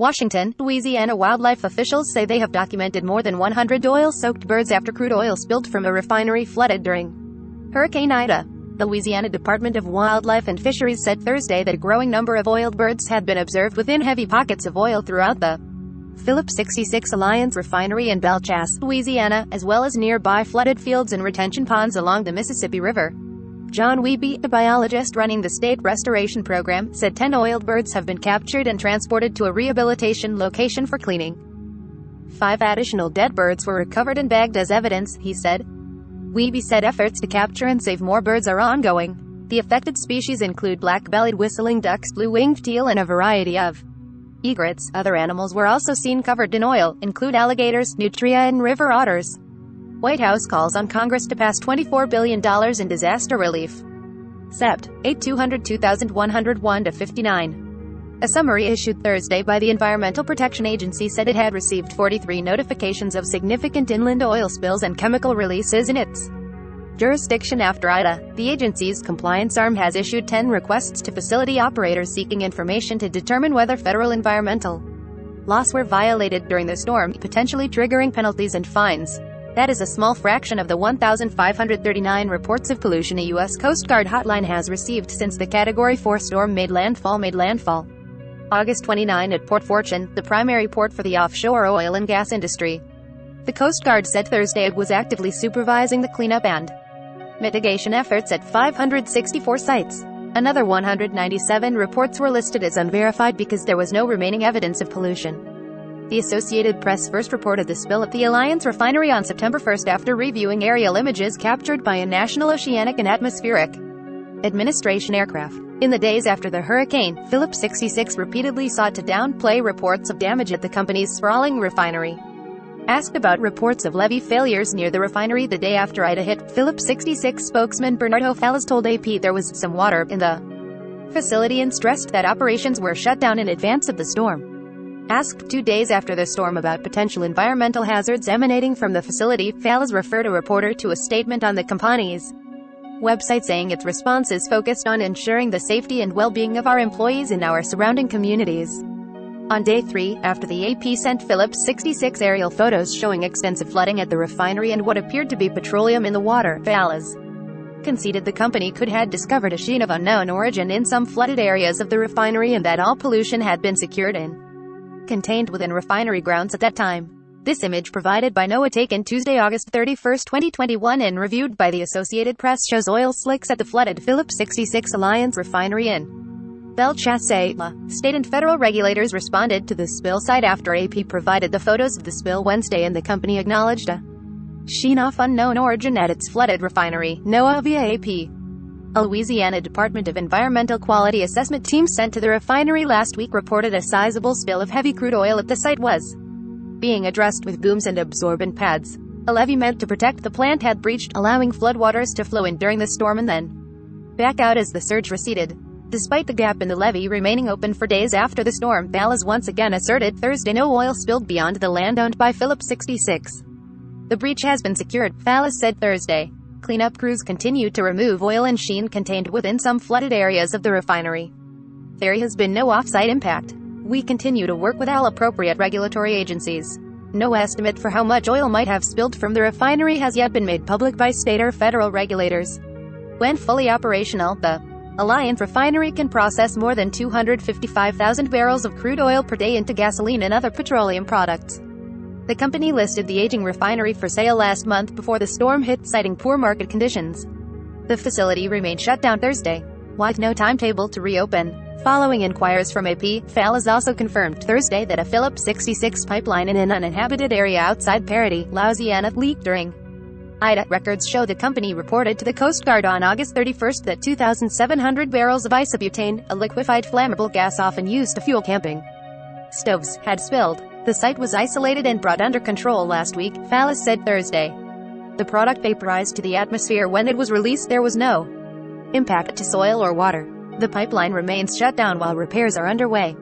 Washington, Louisiana wildlife officials say they have documented more than 100 oil-soaked birds after crude oil spilled from a refinery flooded during Hurricane Ida. The Louisiana Department of Wildlife and Fisheries said Thursday that a growing number of oiled birds had been observed within heavy pockets of oil throughout the Phillips 66 Alliance refinery in Belchas, Louisiana, as well as nearby flooded fields and retention ponds along the Mississippi River. John Wiebe, a biologist running the state restoration program, said 10 oiled birds have been captured and transported to a rehabilitation location for cleaning. 5 additional dead birds were recovered and bagged as evidence, he said. Wiebe said efforts to capture and save more birds are ongoing. The affected species include black-bellied whistling ducks, blue-winged teal, and a variety of egrets. Other animals were also seen covered in oil, include alligators, nutria, and river otters. White House calls on Congress to pass $24 billion in disaster relief. Sept. 8-200-2101-59. A summary issued Thursday by the Environmental Protection Agency said it had received 43 notifications of significant inland oil spills and chemical releases in its jurisdiction after Ida. The agency's compliance arm has issued 10 requests to facility operators seeking information to determine whether federal environmental laws were violated during the storm, potentially triggering penalties and fines. That is a small fraction of the 1,539 reports of pollution a U.S. Coast Guard hotline has received since the Category 4 storm made landfall. August 29 at Port Fortune, the primary port for the offshore oil and gas industry. The Coast Guard said Thursday it was actively supervising the cleanup and mitigation efforts at 564 sites. Another 197 reports were listed as unverified because there was no remaining evidence of pollution. The Associated Press first reported the spill at the Alliance refinery on September 1 after reviewing aerial images captured by a National Oceanic and Atmospheric Administration aircraft. In the days after the hurricane, Phillips 66 repeatedly sought to downplay reports of damage at the company's sprawling refinery. Asked about reports of levee failures near the refinery the day after Ida hit, Phillips 66 spokesman Bernardo Fallas told AP there was some water in the facility and stressed that operations were shut down in advance of the storm. Asked 2 days after the storm about potential environmental hazards emanating from the facility, Fallas referred a reporter to a statement on the company's website saying its response is focused on ensuring the safety and well-being of our employees and our surrounding communities. On day 3, after the AP sent Phillips 66 aerial photos showing extensive flooding at the refinery and what appeared to be petroleum in the water, Fallas conceded the company could had discovered a sheen of unknown origin in some flooded areas of the refinery and that all pollution had been secured and contained within refinery grounds at that time. This image, provided by NOAA, taken Tuesday, August 31, 2021 and reviewed by the Associated Press, shows oil slicks at the flooded Phillips 66 Alliance refinery in Belchas. State and federal regulators responded to the spill site after AP provided the photos of the spill Wednesday, and the company acknowledged a sheen of unknown origin at its flooded refinery, NOAA via AP. A Louisiana Department of Environmental Quality Assessment team sent to the refinery last week reported a sizable spill of heavy crude oil at the site was being addressed with booms and absorbent pads. A levee meant to protect the plant had breached, allowing floodwaters to flow in during the storm and then back out as the surge receded. Despite the gap in the levee remaining open for days after the storm, Fallas once again asserted Thursday no oil spilled beyond the land owned by Phillips 66. The breach has been secured, Fallas said Thursday. Cleanup crews continue to remove oil and sheen contained within some flooded areas of the refinery. There has been no off-site impact. We continue to work with all appropriate regulatory agencies. No estimate for how much oil might have spilled from the refinery has yet been made public by state or federal regulators. When fully operational, the Alliance refinery can process more than 255,000 barrels of crude oil per day into gasoline and other petroleum products. The company listed the aging refinery for sale last month before the storm hit, citing poor market conditions. The facility remained shut down Thursday, with no timetable to reopen. Following inquiries from AP, Fallas also confirmed Thursday that a Phillips 66 pipeline in an uninhabited area outside Paradis, Louisiana, leaked during Ida. Records show the company reported to the Coast Guard on August 31 that 2,700 barrels of isobutane, a liquefied flammable gas often used to fuel camping stoves, had spilled. The site was isolated and brought under control last week, Fallas said Thursday. The product vaporized to the atmosphere when it was released. There was no impact to soil or water. The pipeline remains shut down while repairs are underway.